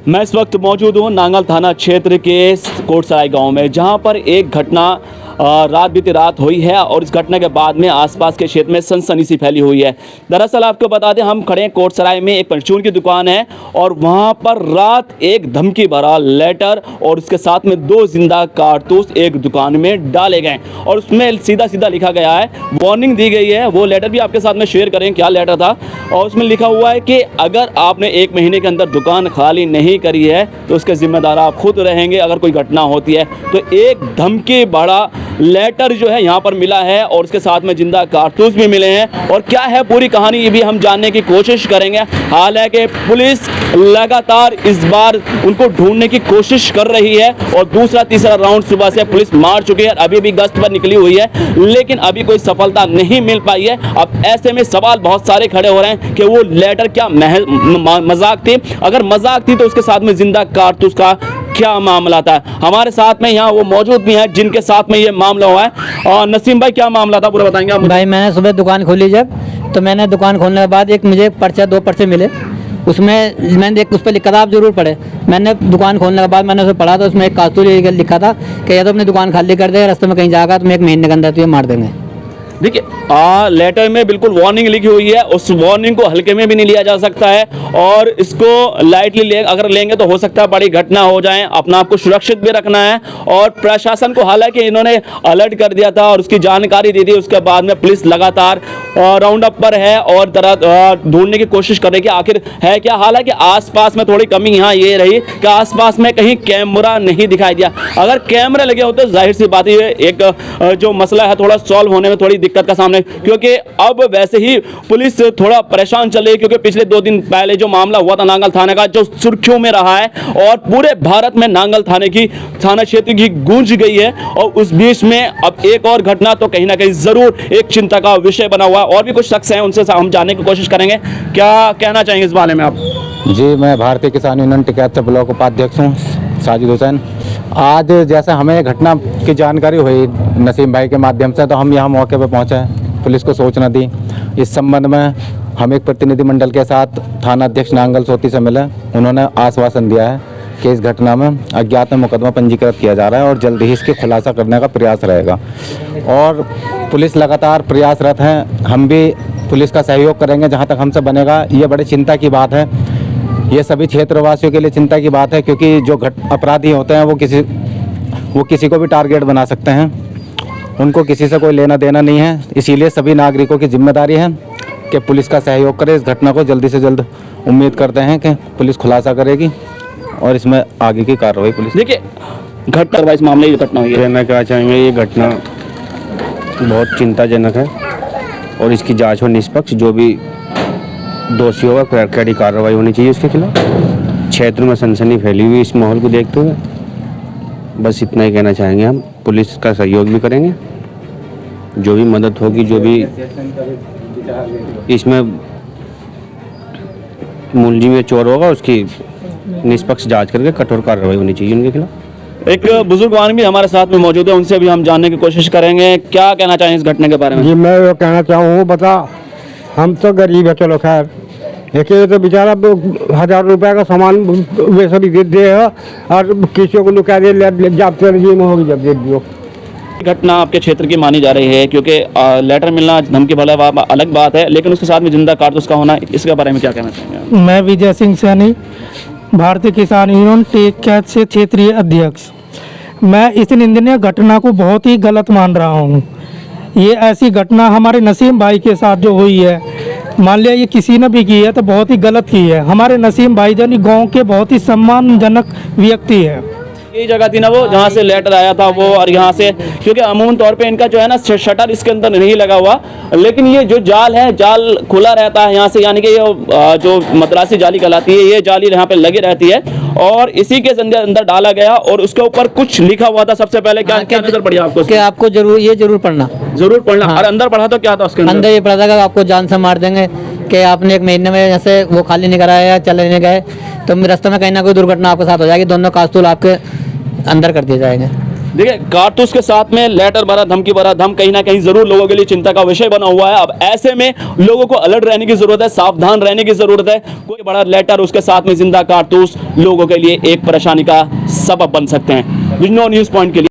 मैं इस वक्त मौजूद हूँ नांगल थाना क्षेत्र के कोटसराय गांव में, जहां पर एक घटना बीती रात हुई है और इस घटना के बाद में आसपास के क्षेत्र में सनसनी सी फैली हुई है। दरअसल आपको बता दें, हम खड़े हैं कोटसराय में, एक परचून की दुकान है और वहां पर रात एक धमकी भरा लेटर और उसके साथ में 2 जिंदा कारतूस एक दुकान में डाले गए और उसमें सीधा सीधा लिखा गया है, वार्निंग दी गई है। वो लेटर भी आपके साथ में शेयर करें क्या लेटर था, और उसमें लिखा हुआ है कि अगर आपने 1 महीने के अंदर दुकान खाली नहीं करी है तो उसके जिम्मेदार आप खुद रहेंगे। अगर कोई घटना होती है तो एक धमकी भरा लेटर जो है यहाँ पर मिला है और उसके साथ में जिंदा कारतूस भी मिले हैं। और क्या है पूरी कहानी ये भी हम जानने की कोशिश करेंगे। हालांकि पुलिस लगातार इस बार उनको ढूंढने की कोशिश कर रही है और दूसरा तीसरा राउंड सुबह से पुलिस मार चुकी है, अभी भी गश्त पर निकली हुई है, लेकिन अभी कोई सफलता नहीं मिल पाई है। अब ऐसे में सवाल बहुत सारे खड़े हो रहे हैं कि वो लेटर क्या मजाक थी, अगर मजाक थी तो उसके साथ में जिंदा कारतूस का क्या मामला था। हमारे साथ में यहाँ वो मौजूद भी हैं जिनके साथ में ये मामला हुआ है। और नसीम भाई क्या मामला था पूरा बताएंगे आप? भाई मैंने सुबह दुकान खोली, जब तो मैंने दुकान खोलने के बाद एक मुझे पर्चा 2 पर्चे मिले, उसमें मैंने उस पर लिखा था आप जरूर पढ़े। मैंने दुकान खोलने के बाद मैंने उसे पढ़ा तो उसमें एक कारतूस लिखा था कि या तो अपनी दुकान खाली कर दे, रास्ते में कहीं जाएगा तो 1 महीने के अंदर तो ये मार देंगे। देखिए लेटर में बिल्कुल वार्निंग लिखी हुई है, उस वार्निंग को हल्के में भी नहीं लिया जा सकता है और इसको लाइटली अगर लेंगे तो हो सकता है बड़ी घटना हो जाए। अपना आपको सुरक्षित भी रखना है और प्रशासन को, हालांकि इन्होंने अलर्ट कर दिया था और उसकी जानकारी दी थी, उसके बाद में पुलिस लगातार राउंड अप पर है और ढूंढने की कोशिश कर रही है कि आखिर है क्या। हालांकि आसपास में थोड़ी कमी यहाँ ये रही कि आसपास में कहीं कैमरा नहीं दिखाई दिया। अगर कैमरे लगे होते तो जाहिर सी बात है एक जो मसला है थोड़ा सॉल्व होने में थोड़ी दिक्कत का सामने, क्योंकि अब वैसे ही पुलिस थोड़ा परेशान चल रही है, क्योंकि पिछले 2 दिन पहले जो मामला हुआ था नांगल थाने का, जो सुर्खियों में रहा है और पूरे भारत में नांगल थाना क्षेत्र की गूंज गई है। और उस बीच में अब एक और घटना तो कहीं ना कहीं जरूर एक चिंता का विषय बना हुआ है। और भी कुछ शख्स हैं, उनसे हम जानने की कोशिश करेंगे। क्या कहना चाहेंगे इस बारे में आप? जी, मैं भारतीय किसान यूनियन टिकैत ब्लॉक उपाध्यक्ष हूँ, साजिद हुसैन। आज जैसे हमें घटना की जानकारी हुई नसीम भाई के माध्यम से, तो हम यहाँ मौके पर पहुँचे, पुलिस को सूचना दी। इस संबंध में हम एक प्रतिनिधिमंडल के साथ थाना अध्यक्ष नांगल सोती से मिले। उन्होंने आश्वासन दिया है कि इस घटना में अज्ञात में मुकदमा पंजीकृत किया जा रहा है और जल्द ही इसकी खुलासा करने का प्रयास रहेगा और पुलिस लगातार प्रयासरत है। हम भी पुलिस का सहयोग करेंगे जहाँ तक हमसे बनेगा। ये बड़ी चिंता की बात है, ये सभी क्षेत्रवासियों के लिए चिंता की बात है, क्योंकि जो अपराधी होते हैं वो किसी को भी टारगेट बना सकते हैं, उनको किसी से कोई लेना देना नहीं है। इसीलिए सभी नागरिकों की जिम्मेदारी है कि पुलिस का सहयोग करें। इस घटना को जल्दी से जल्द उम्मीद करते हैं कि पुलिस खुलासा करेगी और इसमें आगे की कार्रवाई पुलिस। देखिए घटना इस मामले की घटना हुई है, कहना क्या चाहेंगे, ये घटना बहुत चिंताजनक है और इसकी जांच हो निष्पक्ष, जो भी दोषी होगा कड़ी कार्रवाई होनी चाहिए उसके खिलाफ। क्षेत्र में सनसनी फैली हुई इस माहौल को देखते हुए बस इतना ही कहना चाहेंगे। हम पुलिस का सहयोग भी करेंगे, जो भी मदद होगी, जो भी इसमें मुलजिम या चोर होगा उसकी निष्पक्ष जांच करके कठोर कार्रवाई होनी चाहिए उनके खिलाफ। एक बुजुर्गवान भी हमारे साथ में मौजूद है, उनसे भी हम जानने की कोशिश करेंगे। क्या कहना चाहें इस घटना के बारे में? जी, मैं वो कहना चाहूँ, बता हम तो गरीब है, चलो खैर, देखिए तो बेचारा 1000 रुपये का सामान वे सभी दे दे और किसी को लुका दे, जब में होगी जब दे दियो। घटना आपके क्षेत्र की मानी जा रही है, क्योंकि लेटर मिलना धमकी भला अलग बात है, लेकिन उसके साथ में जिंदा कारतूस का होना, इसके बारे में क्या कहना चाहेंगे? मैं विजय सिंह सैनी, भारतीय किसान यूनियन टिकैत से क्षेत्रीय अध्यक्ष। मैं इस निंदनीय घटना को बहुत ही गलत मान रहा हूँ। ये ऐसी घटना हमारे नसीम भाई के साथ जो हुई है, मान लिया ये किसी ने भी की है तो बहुत ही गलत की है। हमारे नसीम भाई जानी गांव के बहुत ही सम्मानजनक व्यक्ति है। यही जगह थी ना वो जहाँ से लेटर आया था वो, और यहाँ से क्योंकि अमूमन तौर पे इनका जो है ना शटर इसके अंदर नहीं लगा हुआ, लेकिन ये जो जाल है, जाल खुला रहता है यहाँ से, यानी कि ये जो मद्रासी जाली कहलाती है, ये जाली यहाँ पे लगी रहती है और इसी के अंदर डाला गया और उसके ऊपर कुछ लिखा हुआ था। सबसे पहले क्या नजर पड़ी आपको? कि आपको जरूर पढ़ना। और अंदर पढ़ा तो क्या था उसके अंदर? ये पढ़ा था कि आपको जान से मार देंगे, कि आपने 1 महीने में जैसे वो खाली नहीं कराया या चले नहीं गए तो रास्ते में कहीं ना कोई दुर्घटना आपके साथ हो जाएगी, दोनों कारतूस आपके अंदर कर दिए जाएंगे। देखिए, कारतूस के साथ में लेटर भरा, धमकी भरा धम कहीं ना कहीं जरूर लोगों के लिए चिंता का विषय बना हुआ है। अब ऐसे में लोगों को अलर्ट रहने की जरूरत है, सावधान रहने की जरूरत है। कोई बड़ा लेटर, उसके साथ में जिंदा कारतूस लोगों के लिए एक परेशानी का सबब बन सकते हैं। विजनो न्यूज़ पॉइंट के लिए